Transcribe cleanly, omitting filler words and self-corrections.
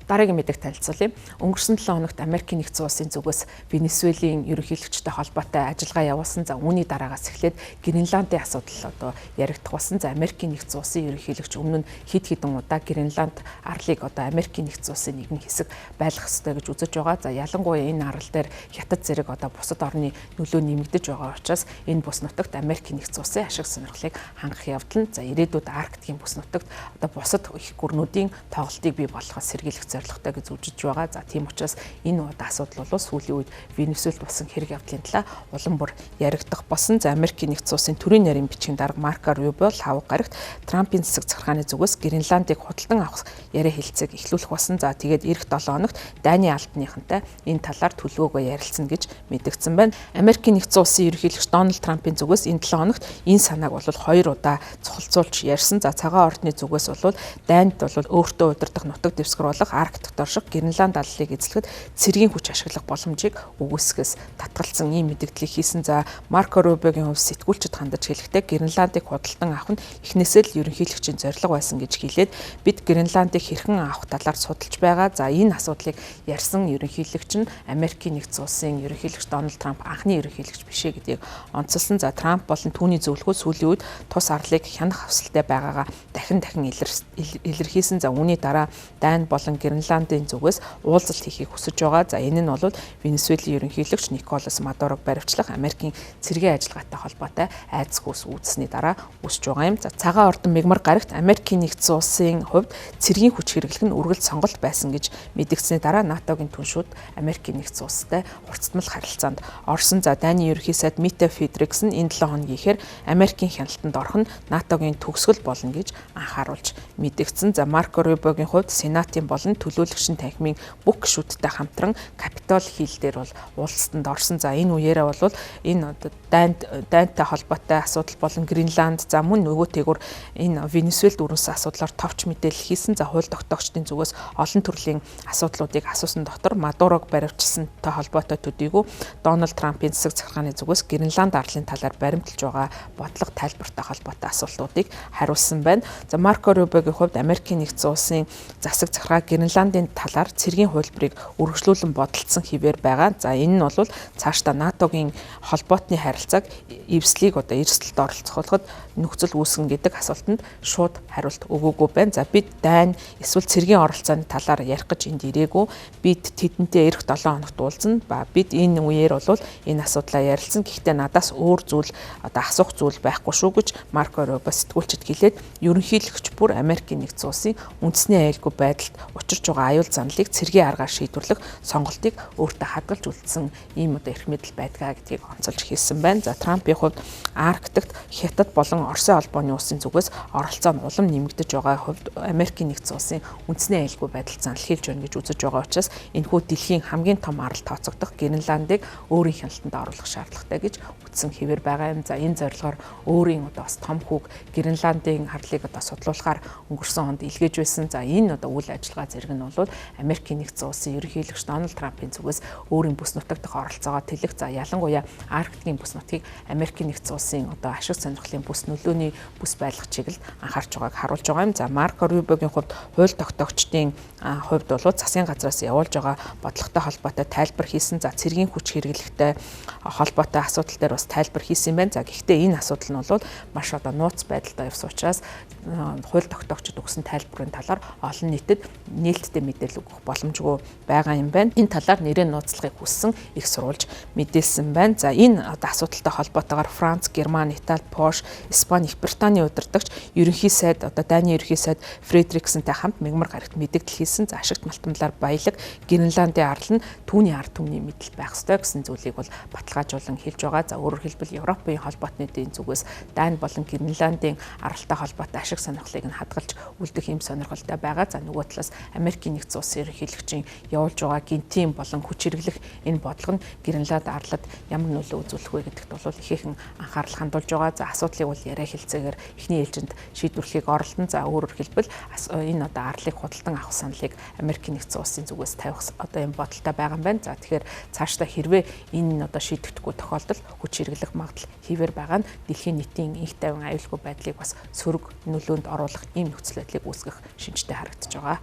Дараагийн мэдээг танилцуулъя. Өнгөрсөн 7 хоногт Америкийн нэгдсэн улсын зүгээс Венесуелийн ерөнхийлөгчтэй холбоотой ажиллагаа явуулсан. За үүний дараагаас эхлээд Гренландын асуудал одоо яригдах болсон. За Америкийн нэгдсэн улсын ерөнхийлөгч өмнө нь хэд хэдэн удаа Гренланд арлыг одоо Америкийн нэгдсэн улсын нэгэн хэсэг байлгах ёстой гэж үзэж байгаа. За ялангуяа энэ арал дээр хятад зэрэг одоо бусад орны нөлөө нэмэгдэж байгаа учраас энэ бус нутагт Америкийн нэгдсэн улсын ашиг сонирхлыг хангах явдал нь за ирээдүйд Арктикийн бус нутагт одоо бусад их гүрнүүдийн тоглолтыг бий болгохоос сэргийлэх зорилготой гэж үзэж байгаа. За тийм учраас энэ асуудал бол сүүлийн үед Венесуэлд болсон хэрэг явдлын талаа улам бүр яригдах болсон. За Америкийн нэгдсэн улсын төрийн нарийн бичгийн дарга Марко Рубио хавг гарагт Трампын засаг захиргааны зүгээс Гренландыг худалдан авах яриа хэлцээг эхлүүлэх болсон. За тэгээд эх 7 хоногт Дани албаныхантай энэ талаар төлөвлөгөө ярилцсан гэж мэдэгдсэн байна. Америкийн нэгдсэн улсын ерөнхийлөгч Дональд Трампын зүгээс энэ 7 хоногт энэ санааг бол 2 удаа цохолцуулж ярьсан. За цагаан ордны зүгээс бол Данид бол өөртөө удирдах нутаг дэвсгэр болох Арктикт орших Гренланд аллыг эзлэхэд цэргийн хүч ашиглах боломжийг өгөөсгөөс татгалзсан ийм мэдээллийг хийсэн. За Марко Рубиогийн хувьд сэтгүүлчид хандаж хэлэхдээ Гренландыг худалдан авах нь эхнээсээ л ерөнхийлөгчийн зорилго байсан гэж хэлээд бид Гренландыг хэрхэн авах талаар судалж байгаа. За энэ асуудлыг ярьсан ерөнхийлөгч нь Америкийн нэгдсэн улсын ерөнхийлөгч Дональд Трамп анхны ерөнхийлөгч биш ээ гэдгийг онцолсон. За Трамп болон түүний зөвлөгөө сүүлийн үед тус арлыг хянах хавсалтай байгаагаа дахин илэрхийлсэн. За үүний дараа Дани болон Гренландын зүгээс уулзалт хийхийг хүсэж байгаа. За энэ нь бол Венесуелийн ерөнхийлөгч Николас Мадурог баривчлах Америкийн цэргийн ажиллагаатай холбоотой айдас хүйс үүдсний дараа үүсэж байгаа юм. За цагаан ордон мигмар гарагт Америкийн нэгдсэн улсын хувьд цэргийн хүч хэрэглэх нь үргэлж сонголт байсан гэж мэдэгдсэний дараа НАТОгийн түншүүд Америкийн нэгдсэн улстай уртсмал харилцаанд орсон. За Дани ерөнхий сайд Мите Фредериксон энэ 7 хоногийн Америкийн хяналтанд орох нь НАТОгийн төгсгөл болно гэж анхааруулж мэдэгдсэн. За Марко Рубиогийн хувьд Сенатын болон төлөөлөгчийн танхимын бүх гишүүдтэй хамтран Капитол хил дээр бол уулзалтанд орсон. За энэ үеэрээ бол энэ Данитай холбоотой асуудал болон Гренланд за мөн нөгөөтэйгүр энэ Венесуэлд өрнөсөн асуудлаар товч мэдээлэл хийсэн. За хууль тогтоогчдын зүгээс олон төрлийн асуудлуудыг асуусан дотор Мадурог баривчилсантай холбоотой төдийгүй Дональд Трампын засаг захиргааны зүгээс Гренланд арлын талаар баримталж байгаа бодлого тайлбартай холбоотой асуултуудыг хариулсан байна. За Марко Рубиогийн хувьд Америкийн нэгдсэн улсын засаг захиргаа Гренландын талаар цэргийн хувилбарыг үргэлжлүүлэн бодолцсон хэвээр байгаа. За энэ нь бол цаашдаа НАТОгийн холбоотны харилцааг эвслийг одоо эрсдэлд оролцоход нөхцөл үүсгэн гэдэг асуултанд шууд хариулт өгөөгүй байна. За бид Дани эсвэл цэргийн оролцооны талаар ярих гэж энд ирээгүй. Бид тэдэнтэй эх 7 хоногт уулзна. Бид энэ үеэр бол энэ асуудлаа ярилцсан. Гэхдээ надаас өөр зүйл одоо асуух зүйл байхгүй шүү гэж Марко Рубио сэтгүүлчид хэлээд ерөнхийлөгч бүр Америкийн нэгдсэн улсын үндэсний аюулгүй байдалд учирч байгаа аюул занлыг цэргийн аргаар шийдвэрлэх сонголтыг өөртөө хадгалж үлдсэн ийм одоо эрх мэдэл байдгаа гэдгийг онцолж хэлсэн байна. За Трампын хувьд Арктикт Хятад болон Оросын холбооны улсын зүгээс оролцоо нь улам нэмэгдэж байгаа хувьд Америкийн нэгдсэн улсын үндэсний аюулгүй байдал занлхийлж байна гэж үзэж байгаа учраас энэхүү дэлхийн хамгийн том арал тооцогдох Гренландыг өөрийн хяналтанд оруулах шаардлагатай гэж үзсэн хэвээр байгаа юм. За энэ зорилгоор өөрийн одоо бас том хүүг Гренландын арлыг одоо судлуулахаар өнгөрсөн хонд илгээж байсан. За энэ одоо үйл ажиллагаа зэрэг нь бол Америкийн нэгдсэн улсын ерөнхийлөгч Дональд Трампын зүгээс өөрийн бүс нутаг дахь оролцоогоо тэлэх. За ялангуяа Арктикийн бүс нутгийг Америкийн нэгдсэн улсын одоо ашиг сонирхлын бүс нөлөөний бүс байлгах чиглэлд анхаарч байгааг харуулж байгаа юм. За Марко Рубиогийн хувьд хууль тогтоогчдын хувьд бол засгийн газраас явуулж байгаа бодлоготой холбоотой тайлбар хийсэн. За цэргийн хүч хэрэглэхтэй холбоотой асуудал дээр бас тайлбар хийсэн юм байна. За гэхдээ энэ асуудал нь бол маш одоо нууц байдалтай явсан учраас хууль тогтоогчид өгсөн тайлбарын талаар олон нийтэд нээлттэй мэдээлэл өгөх боломжгүй байгаа юм байна. Энэ талаар нэрээ нууцлахыг хүссэн их сурвалж мэдээлсэн байна. За энэ одоо асуудалтай холбоотойгоор Франц, Герман, Итали, Польш, Испани, Их Британий удирдагч ерөнхий сайд одоо Дани ерөнхий сайд Фредериксонтэй хамт мигмар гарагт мэдээлэл хийсэн. За ашигт малтамлаар баялаг Гренландын арал нь түүний ард түмний мэдэл байх ёстой гэсэн зүйлийг бол баталгаажуулан хэлж байгаа. За өөрөөр хэлбэл Европын холбоотны эдийн зүгээс Дани болон Гренландын аралтай холбоотой ашиг сонирхлыг нь хадгалж үлдэх юм сонирхолтой байгаа. За нөгөө талаас Америкийн нэгдсэн улсын ерөнхийлөгчийн явуулж байгаа гинтийн болон хүч хэрэглэх энэ бодлого нь Гренланд арлад ямар нөлөө үзүүлэх вэ гэдэгт бол ихээхэн анхаарал хандуулж байгаа. За асуудлыг бол яриа хэлцээгээр эхний ээлжинд шийдвэрлэхийг оролдсон. За өөрөөр хэлбэл энэ одоо арлыг худалдан авах саналыг Америкийн нэгдсэн улсын зүгээс тавих одоо юм бодолтой байгаа юм байна. За тэгэхээр цаашдаа хэрвээ энэ одоо шийдэгдэхгүй тохиолдолд хүч хэрэглэх магадлал хэвээр байгаа нь дэлхийн нийтийн их тайван аюулгүй байдлыг бас сөрөг нөлөөнд оруулах ийм нөхцөл байдлыг үүсгэх шинжтэй харагдаж байгаа.